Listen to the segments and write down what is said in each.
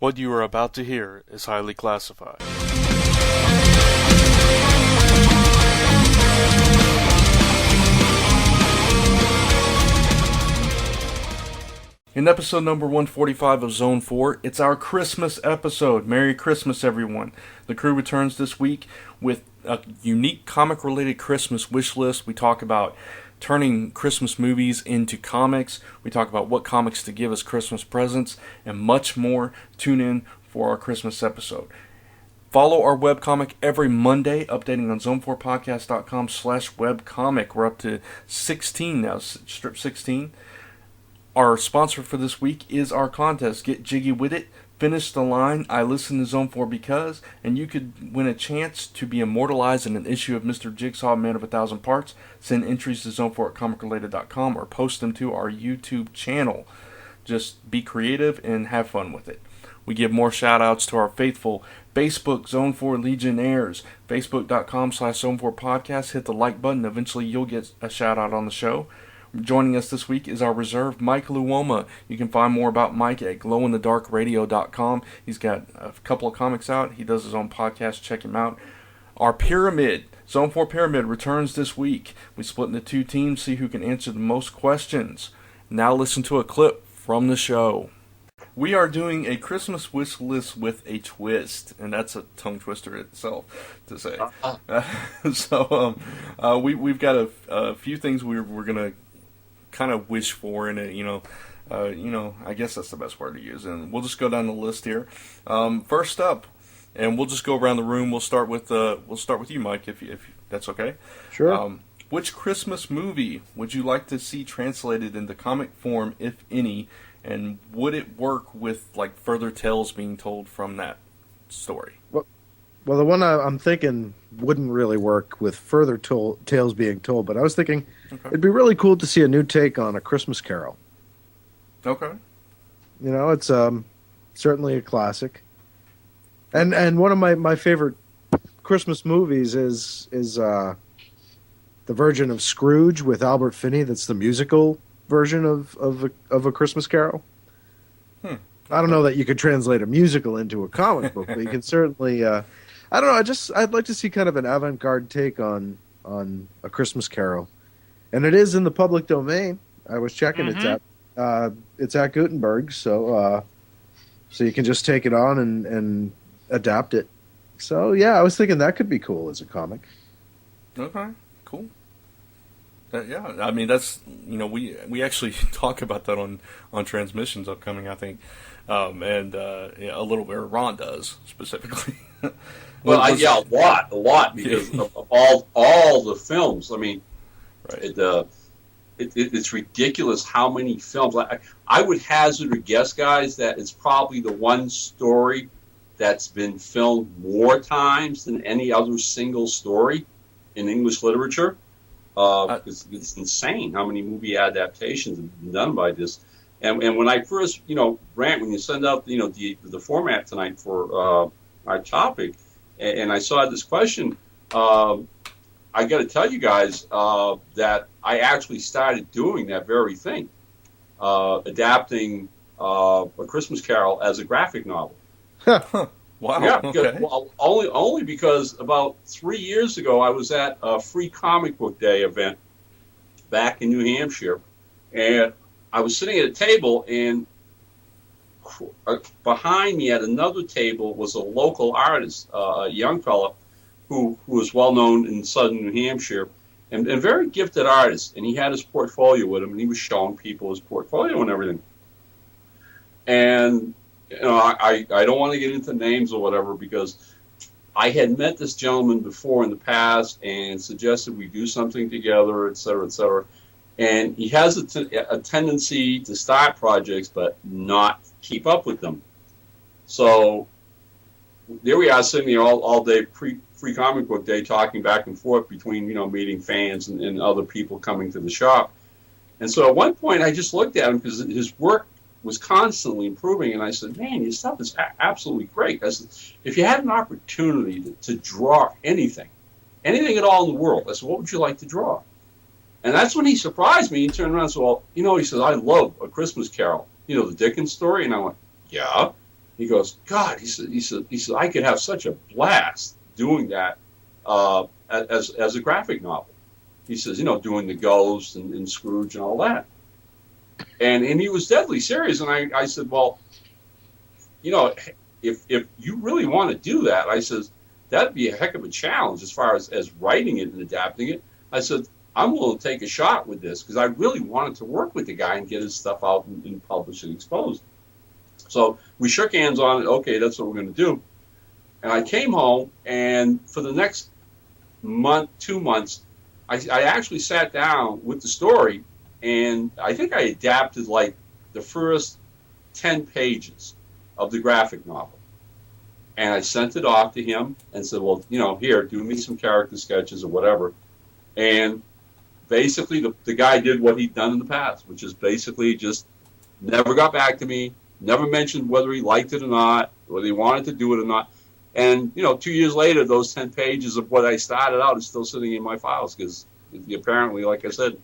What you are about to hear is highly classified. In episode number 145 of Zone 4, it's our Christmas episode. Merry Christmas, everyone. The crew returns this week with a unique comic-related Christmas wish list. We talk about turning Christmas movies into comics. We talk about what comics to give as Christmas presents, and much more. Tune in for our Christmas episode. Follow our webcomic every Monday, updating on zone4podcast.com/webcomic. We're up to 16 now, strip 16. Our sponsor for this week is our contest, Get Jiggy Wit It. Finish the line, I listen to Zone 4 because, and you could win a chance to be immortalized in an issue of Mr. Jigsaw, Man of 1,000 Parts. Send entries to zone4@comicrelated.com or post them to our YouTube channel. Just be creative and have fun with it. We give more shout-outs to our faithful Facebook Zone 4 Legionnaires. Facebook.com/Zone4Podcast. Hit the like button. Eventually you'll get a shout-out on the show. Joining us this week is our reserve, Mike Luoma. You can find more about Mike at glowinthedarkradio.com. He's got a couple of comics out. He does his own podcast. Check him out. Our Pyramid, Zone 4 Pyramid, returns this week. We split into two teams, see who can answer the most questions. Now listen to a clip from the show. We are doing a Christmas wish list with a twist, and that's a tongue twister itself to say. We've got a few things we're going to kind of wish for in it, I guess that's the best word to use, and we'll just go down the list here. First up, and we'll just go around the room. We'll start with you, Mike, if that's okay. Sure. Which Christmas movie would you like to see translated into comic form, if any, and would it work with like further tales being told from that story? Well, the one I'm thinking wouldn't really work with further tales being told, but I was thinking it'd be really cool to see a new take on A Christmas Carol. Okay. It's certainly a classic. And one of my favorite Christmas movies is the version of Scrooge with Albert Finney. That's the musical version of A Christmas Carol. I don't know that you could translate a musical into a comic book, but you can certainly... I don't know. I'd like to see kind of an avant-garde take on A Christmas Carol, and it is in the public domain. I was checking it's at Gutenberg, so you can just take it on and adapt it. So yeah, I was thinking that could be cool as a comic. Okay, cool. Yeah, I mean that's we actually talk about that on Transmissions upcoming, I think, and a little bit. Ron does specifically. Well, a lot because of all the films. I mean, right. It's ridiculous how many films. I would hazard a guess, guys, that it's probably the one story that's been filmed more times than any other single story in English literature. It's insane how many movie adaptations have been done by this. And when I first, Brant, when you send out, the format tonight for our topic, and I saw this question, I got to tell you guys that I actually started doing that very thing, adapting A Christmas Carol as a graphic novel. Wow. Yeah, because, only because about 3 years ago I was at a Free Comic Book Day event back in New Hampshire, and I was sitting at a table, and behind me at another table was a local artist, a young fella who was well known in southern New Hampshire, and a very gifted artist. And he had his portfolio with him, and he was showing people his portfolio and everything. And I don't want to get into names or whatever, because I had met this gentleman before in the past and suggested we do something together, et cetera, et cetera. And he has a tendency to start projects but not keep up with them. So there we are sitting there all day, Free Comic Book Day, talking back and forth between, meeting fans and other people coming to the shop. And so at one point I just looked at him because his work was constantly improving, and I said, man, your stuff is absolutely great. I said, if you had an opportunity to draw anything at all in the world, I said, what would you like to draw? And that's when he surprised me. He turned around and said, well, he says, I love A Christmas Carol. The Dickens story? And I went, yeah. He goes, God, he said, I could have such a blast doing that as a graphic novel. He says, doing the Ghost and Scrooge and all that. And he was deadly serious. And I said, well, if you really want to do that, I says, that'd be a heck of a challenge as far as writing it and adapting it. I said, I'm willing to take a shot with this because I really wanted to work with the guy and get his stuff out and published and exposed. So we shook hands on it. Okay, that's what we're going to do. And I came home, and for the next month, 2 months, I actually sat down with the story, and I think I adapted like the first 10 pages of the graphic novel. And I sent it off to him and said, well, here, do me some character sketches or whatever. And basically the guy did what he'd done in the past, which is basically just never got back to me, never mentioned whether he liked it or not, whether he wanted to do it or not. And, 2 years later, those 10 pages of what I started out is still sitting in my files because apparently, like I said,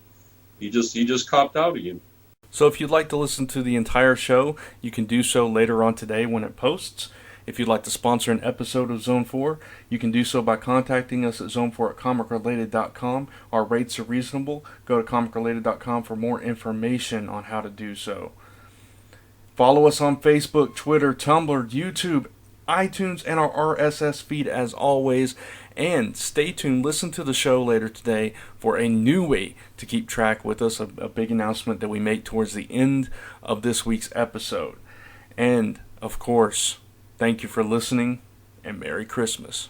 he just copped out again. So if you'd like to listen to the entire show, you can do so later on today when it posts. If you'd like to sponsor an episode of Zone 4, you can do so by contacting us at zone4@comicrelated.com. Our rates are reasonable. Go to comicrelated.com for more information on how to do so. Follow us on Facebook, Twitter, Tumblr, YouTube, iTunes, and our RSS feed as always. And stay tuned. Listen to the show later today for a new way to keep track with us, a big announcement that we make towards the end of this week's episode. And, of course, thank you for listening, and Merry Christmas.